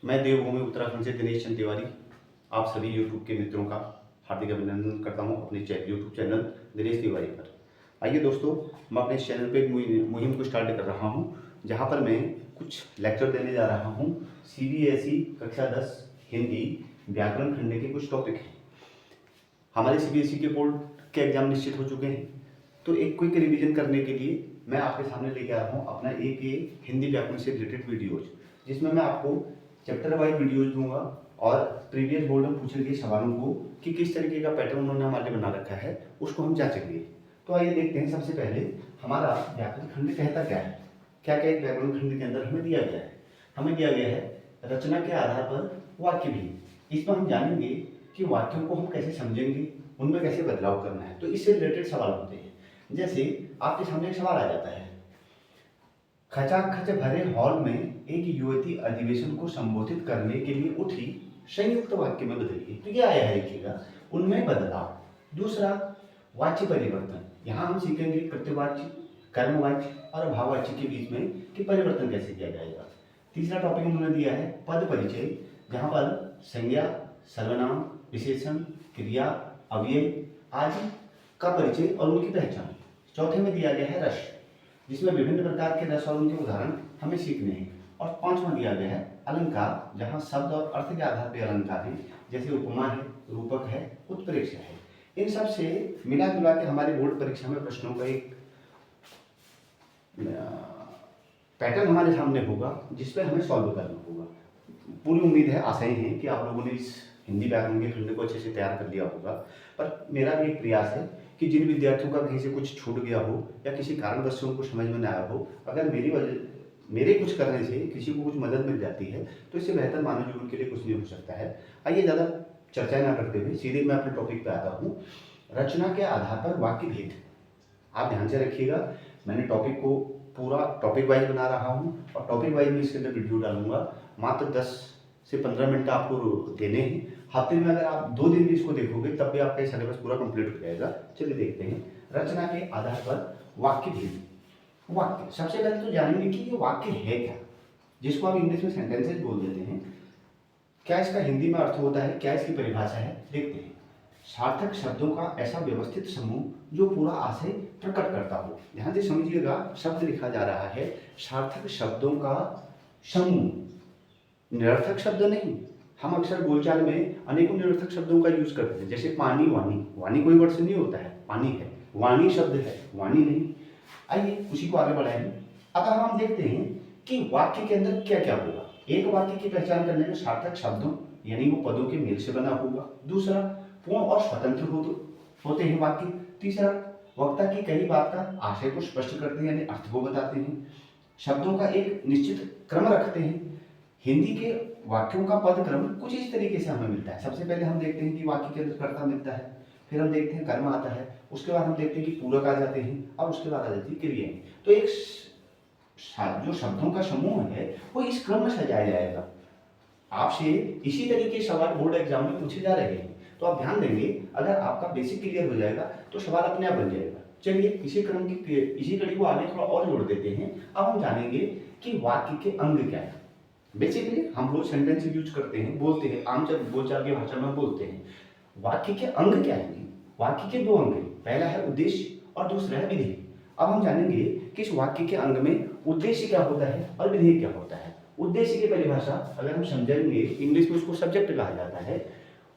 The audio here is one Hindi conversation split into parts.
मैं देवभूमि उत्तराखंड से दिनेश चंद तिवारी आप सभी यूट्यूब के मित्रों का हार्दिक अभिनंदन करता हूं अपने यूट्यूब चैनल दिनेश तिवारी पर। आइए दोस्तों, मैं अपने इस चैनल पे एक मुहिम को स्टार्ट कर रहा हूं, जहां पर मैं कुछ लेक्चर देने जा रहा हूं। सीबीएसई कक्षा 10 हिंदी व्याकरण खंड के कुछ टॉपिक हैं। हमारे सीबीएसई के बोर्ड के एग्जाम निश्चित हो चुके हैं, तो एक क्विक रिवीजन करने के लिए मैं आपके सामने लेके आ रहा हूँ अपना एक हिंदी व्याकरण से रिलेटेड वीडियोज, जिसमें मैं आपको चैप्टर वाइज वीडियोज दूंगा और प्रीवियस बोर्ड में पूछे गए सवालों को कि किस तरीके का पैटर्न उन्होंने हमारे लिए बना रखा है उसको हम जांचेंगे। तो आइए देखते हैं। सबसे पहले हमारा व्याकरण खंड कहता क्या है, क्या क्या एक व्याकरण खंड के अंदर हमें दिया गया है। हमें दिया गया है रचना के आधार पर वाक्य भी। इसमें हम जानेंगे कि वाक्यों को हम कैसे समझेंगे, उनमें कैसे बदलाव करना है। तो इससे रिलेटेड सवाल होते हैं। जैसे आपके सामने एक सवाल आ जाता है, खचाखच भरे हॉल में एक युवती अधिवेशन को संबोधित करने के लिए उठी, संयुक्त वाक्य में बदलिए। तो ये आया है, देखिएगा, उनमें बदलाव। दूसरा, वाच्य परिवर्तन। यहाँ हम सीखेंगे कृत्यवाच्य, कर्मवाच्य और भाववाच्य के बीच में कि परिवर्तन कैसे किया जाएगा। तीसरा टॉपिक उन्होंने दिया है पद परिचय, जहाँ पर संज्ञा, सर्वनाम, विशेषण, क्रिया, अव्यय आदि का परिचय और उनकी पहचान। चौथे में दिया गया है रस, जिसमें विभिन्न प्रकार के रस और उनके उदाहरण हमें सीखने हैं। और पांचवा दिया गया है अलंकार, जहाँ शब्द और अर्थ के आधार पर अलंकार हैं, जैसे उपमा है, रूपक है, उत्प्रेक्षा है। इन सब से मिला जुला के हमारे बोर्ड परीक्षा में प्रश्नों का एक पैटर्न हमारे सामने होगा, जिसपे हमें सॉल्व करना होगा। पूरी उम्मीद है, आशाएं हैं कि आप लोगों ने इस हिंदी व्याकरण के खंड को अच्छे से तैयार कर लिया होगा। पर मेरा भी एक प्रयास है कि जिन विद्यार्थियों का कहीं से कुछ छूट गया हो या किसी कारणवश से उनको समझ में न आया हो, अगर मेरे कुछ करने से किसी को कुछ मदद मिल जाती है तो इससे बेहतर मानव जीवन के लिए कुछ नहीं हो सकता है। आइए ज़्यादा चर्चा ना करते हुए सीधे मैं अपने टॉपिक पे आता हूँ। रचना के आधार पर वाक्य भेद। आप ध्यान से रखिएगा, मैंने टॉपिक को पूरा टॉपिक वाइज बना रहा हूँ और टॉपिक वाइज में इसके अंदर वीडियो डालूंगा। मात्र 10 से 15 मिनट आपको देने हैं। हफ्ते में अगर आप 2 दिन भी इसको देखोगे तब भी आपका सिलेबस पूरा कंप्लीट हो जाएगा। चलिए देखते हैं रचना के आधार पर वाक्य भेद। वाक्य, सबसे पहले तो जानेंगे कि ये वाक्य है क्या, जिसको आप इंग्लिश में सेंटेंसेस बोल देते हैं। क्या इसका हिंदी में अर्थ होता है, क्या इसकी परिभाषा है, देखते हैं। सार्थक शब्दों का ऐसा व्यवस्थित समूह जो पूरा आशय प्रकट करता हो। ध्यान से समझिएगा, शब्द लिखा जा रहा है सार्थक शब्दों का समूह, निरर्थक शब्द नहीं। हम अक्सर बोलचाल में अनेकों निरर्थक शब्दों का यूज करते हैं, जैसे पानी, वाणी। वाणी कोई वर्ड से नहीं होता है, पानी है। वाणी शब्द है, वाणी नहीं। आइए उसी को आगे बढ़ाएंगे। अब हम देखते हैं कि वाक्य के अंदर क्या क्या होगा। एक वाक्य की पहचान करने में सार्थक शब्दों यानी वो पदों के मेल से बना होगा। दूसरा, पूर्ण और स्वतंत्र होते हैं वाक्य। तीसरा, वक्ता की कही बात का आशय को स्पष्ट करते हैं यानी अर्थ को बताते हैं। शब्दों का एक निश्चित क्रम रखते हैं। हिंदी के वाक्यों का पद क्रम कुछ इस तरीके से हमें मिलता है। सबसे पहले हम देखते हैं कि वाक्य के अंदर कर्ता मिलता है, फिर हम देखते हैं कर्म आता है, उसके बाद हम देखते हैं कि पूरक आ जाते हैं और उसके बाद आ जाती है क्रियाएं। तो एक जो शब्दों का समूह है वो इस क्रम में सजाया जाएगा। आपसे इसी तरीके सवाल बोर्ड एग्जाम में पूछे जा रहे हैं, तो आप ध्यान देंगे। अगर आपका बेसिक क्लियर हो जाएगा तो सवाल अपने आप बन जाएगा। चलिए इसी क्रम की इसी कड़ी को आगे थोड़ा और जोड़ देते हैं। अब हम जानेंगे कि वाक्य के अंग क्या है। बेसिकली हम रोज सेंटेंस यूज करते हैं, बोलते हैं, आम बोलचाल की भाषा में बोलते हैं। वाक्य के अंग क्या है? वाक्य के 2 अंग हैं, पहला है उद्देश्य और दूसरा है विधेय। अब हम जानेंगे कि इस वाक्य के अंग में उद्देश्य क्या होता है और विधेय क्या होता है। उद्देश्य की परिभाषा अगर हम समझेंगे, इंग्लिश में उसको सब्जेक्ट कहा जाता है।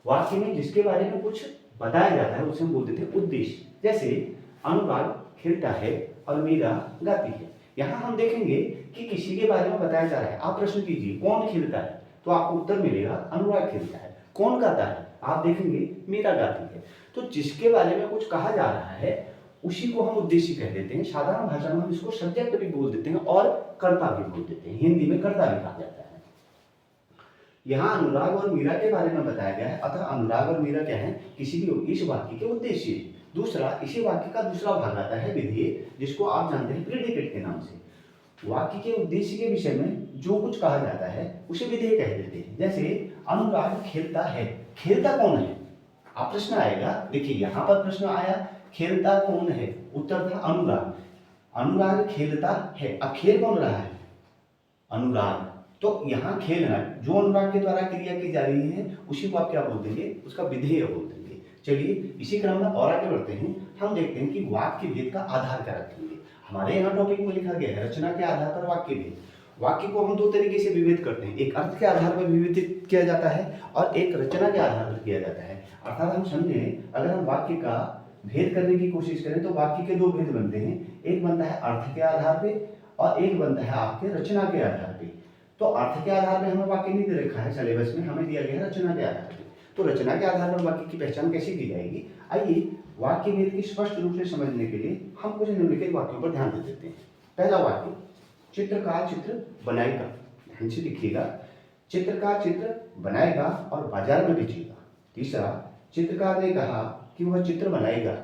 वाक्य में जिसके बारे में कुछ बताया जाता है उसे हम बोल देते हैं उद्देश्य। जैसे अनुराग खेलता है और मीरा गाती है। यहाँ हम देखेंगे कि किसी के बारे में बताया जा रहा है। आप प्रश्न कीजिए कौन खेलता है, तो आपको उत्तर मिलेगा अनुराग खेलता है। कौन गाता है, आप देखेंगे मीरा गाती है। तो जिसके बारे में कुछ कहा जा रहा है उसी को हम उद्देश्य कह देते हैं। साधारण भाषा में हम इसको सब्जेक्ट भी बोल देते हैं और कर्ता भी बोल देते हैं। हिंदी में कर्ता भी कहा जाता है। यहाँ अनुराग और मीरा के बारे में बताया गया है, अतः अनुराग और मीरा क्या है, किसी भी इस वाक्य के उद्देश्य। दूसरा, इसी वाक्य का दूसरा भाग आता है विधेय, जिसको आप जानते हैं प्रेडिकेट के नाम से। वाक्य के उद्देश्य के विषय में जो कुछ कहा जाता है उसे विधेय कह देते हैं। जैसे अनुराग खेलता है, खेलता कौन है, आप प्रश्न आएगा। देखिए यहाँ पर प्रश्न आया खेलता कौन है, उत्तर था अनुराग। अनुराग खेलता है, अब खेल कौन रहा है, अनुराग। तो यहाँ खेलना, जो अनुराग के द्वारा क्रिया की जा रही है उसी को आप क्या बोल देंगे, उसका विधेय बोल देंगे। चलिए इसी क्रम में और आगे बढ़ते हैं। हम देखते हैं कि वाक्य भेद का आधार क्या रखेंगे। हमारे यहाँ टॉपिक में लिखा गया है रचना के आधार पर वाक्य भेद। वाक्य को हम दो तरीके से विभेद करते हैं, एक अर्थ के आधार पर विभेदित किया जाता है और एक रचना के आधार पर किया जाता है। अर्थात हम समझें, अगर हम वाक्य का भेद करने की कोशिश करें तो वाक्य के दो भेद बनते हैं, एक बनता है अर्थ के आधार पे और एक बनता है आपके रचना के आधार पे। तो अर्थ के आधार पे हमें वाक्य नहीं दे रखा है सिलेबस में, हमें दिया गया है रचना के आधार पे। तो रचना के आधार पर वाक्य की पहचान कैसे की जाएगी, आइए वाक्य भेद की स्पष्ट रूप से समझने के लिए हम कुछ निम्नलिखित वाक्यों पर ध्यान दे देते हैं। पहला वाक्य, चित्रकार चित्र बनाएगा। ध्यान से लिखिएगा, चित्रकार चित्र बनाएगा और बाजार में बेचेगा। तीसरा, चित्रकार ने कहा कि वह चित्र बनाएगा।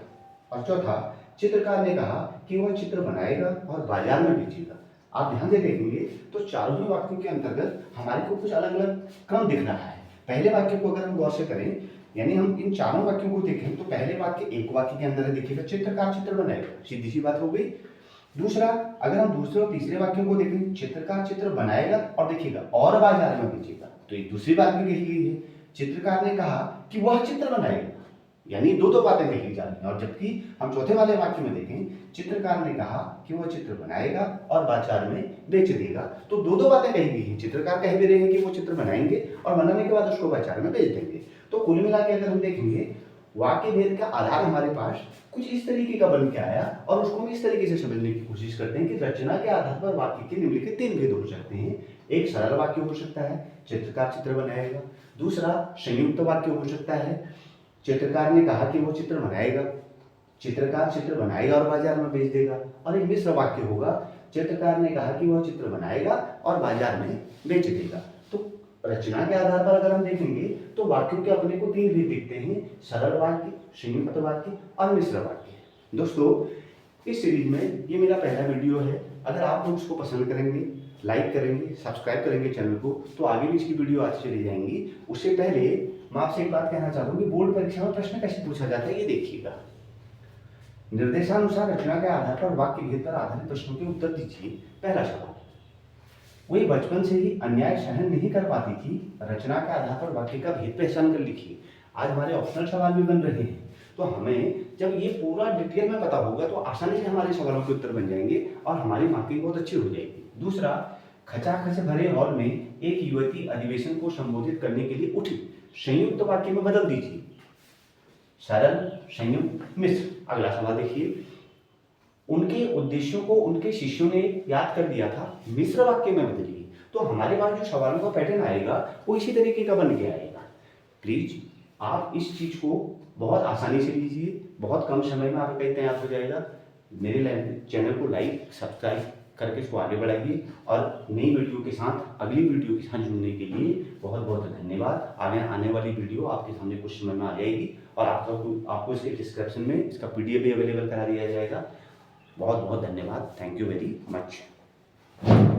और चौथा, चित्रकार ने कहा कि वह चित्र बनाएगा और बाजार में बेचेगा। आप ध्यान से देखेंगे तो चारों ही वाक्यों के अंतर्गत हमारे को कुछ अलग अलग क्रम दिख रहा है। पहले वाक्य को अगर हम गौर से करें, यानी हम इन चारों वाक्यों को देखें तो पहले वाक्य एक वाक्य के अंदर देखिएगा, चित्रकार चित्र बनाएगा, सीधी सी बात हो गई। दूसरा, अगर हम दूसरे और तीसरे वाक्यों को देखें, चित्रकार चित्र बनाएगा और देखिएगा और बाजार में बेचेगा, तो एक दूसरी बात भी कही गई है, चित्रकार ने कहा कि वह चित्र बनाएगा, यानी दो दो बातें कही जा रही हैं। और जबकि हम चौथे वाले वाक्य में देखें, चित्रकार ने कहा कि वह चित्र बनाएगा और बाजार में बेच देगा, तो दो दो बातें कही गई हैं। चित्रकार कह भी रहे हैं कि वो चित्र बनाएंगे और बनाने के बाद उसको बाजार में बेच देंगे। तो कुल मिला के अगर हम देखेंगे, वाक्य भेद का आधार हमारे पास कुछ इस तरीके का बन के आया और उसको हम इस तरीके से समझने की कोशिश करते हैं कि रचना के आधार पर वाक्य के निम्नलिखित तीन भेद हो सकते हैं। एक सरल वाक्य हो सकता है, चित्रकार चित्र बनाएगा। दूसरा, संयुक्त वाक्य हो सकता है, चित्रकार ने कहा कि वो चित्र बनाएगा, चित्रकार चित्र बनाएगा और बाजार में बेच देगा। और एक मिश्र वाक्य होगा, चित्रकार ने कहा कि वह चित्र बनाएगा और बाजार में बेच देगा। तो रचना के आधार पर अगर हम देखेंगे तो वाक्यों के अपने को तीन भेद दिखते हैं, सरल वाक्य, संयुक्त वाक्य और मिश्र वाक्य। दोस्तों, इस सीरीज में ये मेरा पहला वीडियो है। अगर आप लोग इसको पसंद करेंगे, लाइक करेंगे, सब्सक्राइब करेंगे चैनल को, तो आगे भी इसकी वीडियो आज चली जाएंगी। उससे पहले मैं आपसे एक बात कहना चाहता हूँ कि बोर्ड परीक्षा में प्रश्न कैसे पूछा जाता है, ये देखिएगा। निर्देशानुसार रचना के आधार पर वाक्य भेद पर आधारित प्रश्नों के उत्तर दीजिए। पहला सवाल, वही बचपन से ही अन्याय सहन नहीं कर पाती थी, रचना के आधार पर वाक्य का भेद पहचान कर लिखिए। आज हमारे ऑप्शनल सवाल भी बन रहे हैं, तो हमें जब ये पूरा डिटेल में पता होगा तो आसानी से हमारे सवालों के उत्तर बन जाएंगे और हमारी मार्किंग बहुत अच्छी हो जाएगी। दूसरा, खचाखच भरे हॉल में एक युवती अधिवेशन को संबोधित करने के लिए उठी, संयुक्त वाक्य में बदल दीजिए। सरल, संयुक्त, मिश्र। अगला सवाल देखिए, उनके उद्देश्यों को उनके शिष्यों ने याद कर दिया था, मिश्र वाक्य में बदलिए। तो हमारे पास जो सवालों का पैटर्न आएगा वो इसी तरीके का बन के आएगा। प्लीज आप इस चीज को बहुत आसानी से लीजिए, बहुत कम समय में आपका तैयार हो जाएगा। मेरे चैनल को लाइक सब्सक्राइब करके इसको आगे बढ़ाइए और नई वीडियो के साथ, अगली वीडियो के साथ जुड़ने के लिए बहुत बहुत धन्यवाद। आने वाली वीडियो आपके सामने कुछ समय में आ जाएगी और आपको इसके डिस्क्रिप्शन में इसका PDF भी अवेलेबल करा दिया जाएगा। बहुत बहुत धन्यवाद। Thank you very much.